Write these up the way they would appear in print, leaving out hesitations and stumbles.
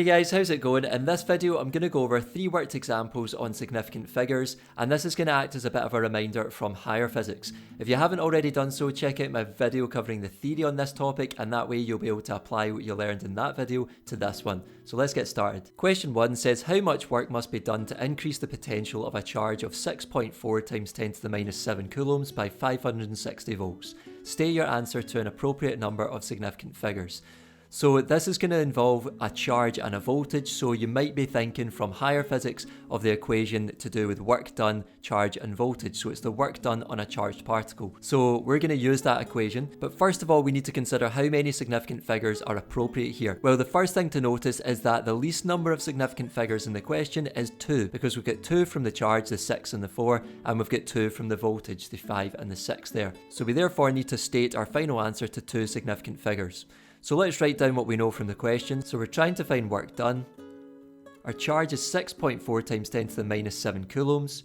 Hey guys, how's it going? In this video I'm going to go over 3 worked examples on significant figures, and this is going to act as a bit of a reminder from higher physics. If you haven't already done so, check out my video covering the theory on this topic, and that way you'll be able to apply what you learned in that video to this one. So let's get started. Question 1 says, how much work must be done to increase the potential of a charge of 6.4 times 10 to the minus 7 coulombs by 560 volts? State your answer to an appropriate number of significant figures. So this is going to involve a charge and a voltage, so you might be thinking from higher physics of the equation to do with work done, charge and voltage. So it's the work done on a charged particle. So we're going to use that equation, but first of all we need to consider how many significant figures are appropriate here. Well, the first thing to notice is that the least number of significant figures in the question is 2, because we've got 2 from the charge, the 6 and the 4, and we've got 2 from the voltage, the 5 and the 6 there. So we therefore need to state our final answer to 2 significant figures. So let's write down what we know from the question. So we're trying to find work done. Our charge is 6.4 times 10 to the minus 7 coulombs,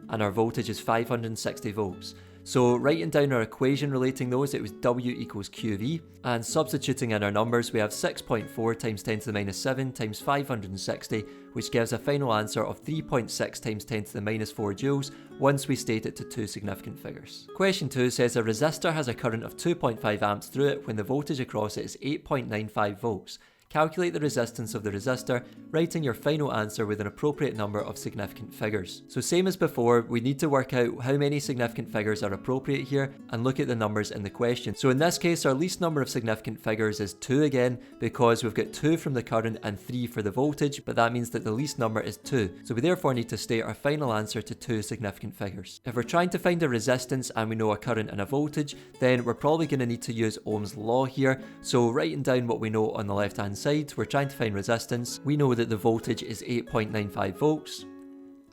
and our voltage is 560 volts. So writing down our equation relating those, it was W equals QV, and substituting in our numbers, we have 6.4 times 10 to the minus 7 times 560, which gives a final answer of 3.6 times 10 to the minus 4 joules once we state it to 2 significant figures. Question 2 says a resistor has a current of 2.5 amps through it when the voltage across it is 8.95 volts. Calculate the resistance of the resistor, writing your final answer with an appropriate number of significant figures. So same as before, we need to work out how many significant figures are appropriate here and look at the numbers in the question. So in this case, our least number of significant figures is 2 again, because we've got 2 from the current and 3 for the voltage, but that means that the least number is 2. So we therefore need to state our final answer to 2 significant figures. If we're trying to find a resistance and we know a current and a voltage, then we're probably going to need to use Ohm's law here. So writing down what we know on the left hand side, we're trying to find resistance. We know that the voltage is 8.95 volts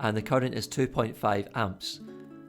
and the current is 2.5 amps.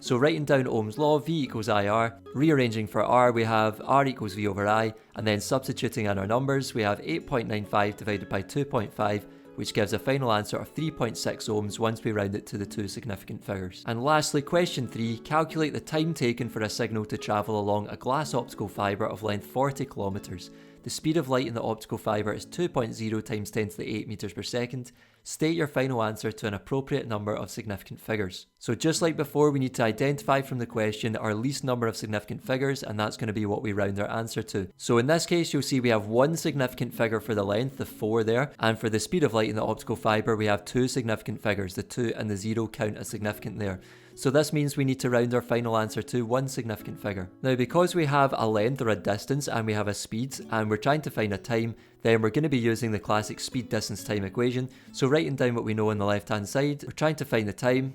So writing down Ohm's law, V equals IR, rearranging for R, we have R equals V over I, and then substituting in our numbers, we have 8.95 divided by 2.5, which gives a final answer of 3.6 ohms once we round it to the 2 significant figures. And lastly, question 3, calculate the time taken for a signal to travel along a glass optical fibre of length 40 kilometers. The speed of light in the optical fibre is 2.0 times 10 to the 8 meters per second. State your final answer to an appropriate number of significant figures. So just like before, we need to identify from the question our least number of significant figures, and that's going to be what we round our answer to. So in this case, you'll see we have 1 significant figure for the length, the 4 there, and for the speed of light in the optical fibre, we have 2 significant figures, the 2 and the 0 count as significant there. So this means we need to round our final answer to 1 significant figure. Now, because we have a length or a distance and we have a speed and we're trying to find a time, then we're going to be using the classic speed distance time equation. So writing down what we know on the left hand side, we're trying to find the time.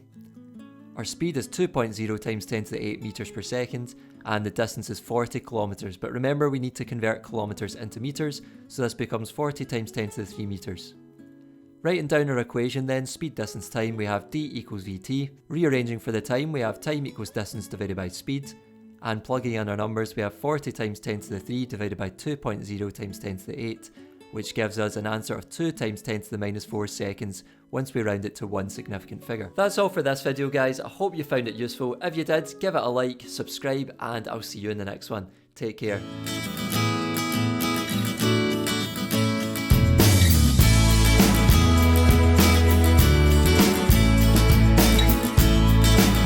Our speed is 2.0 times 10 to the 8 meters per second, and the distance is 40 kilometers. But remember, we need to convert kilometers into meters, so this becomes 40 times 10 to the 3 meters. Writing down our equation then, speed distance time, we have d equals vt. Rearranging for the time, we have time equals distance divided by speed. And plugging in our numbers, we have 40 times 10 to the 3 divided by 2.0 times 10 to the 8, which gives us an answer of 2 times 10 to the minus 4 seconds once we round it to 1 significant figure. That's all for this video, guys. I hope you found it useful. If you did, give it a like, subscribe, and I'll see you in the next one. Take care.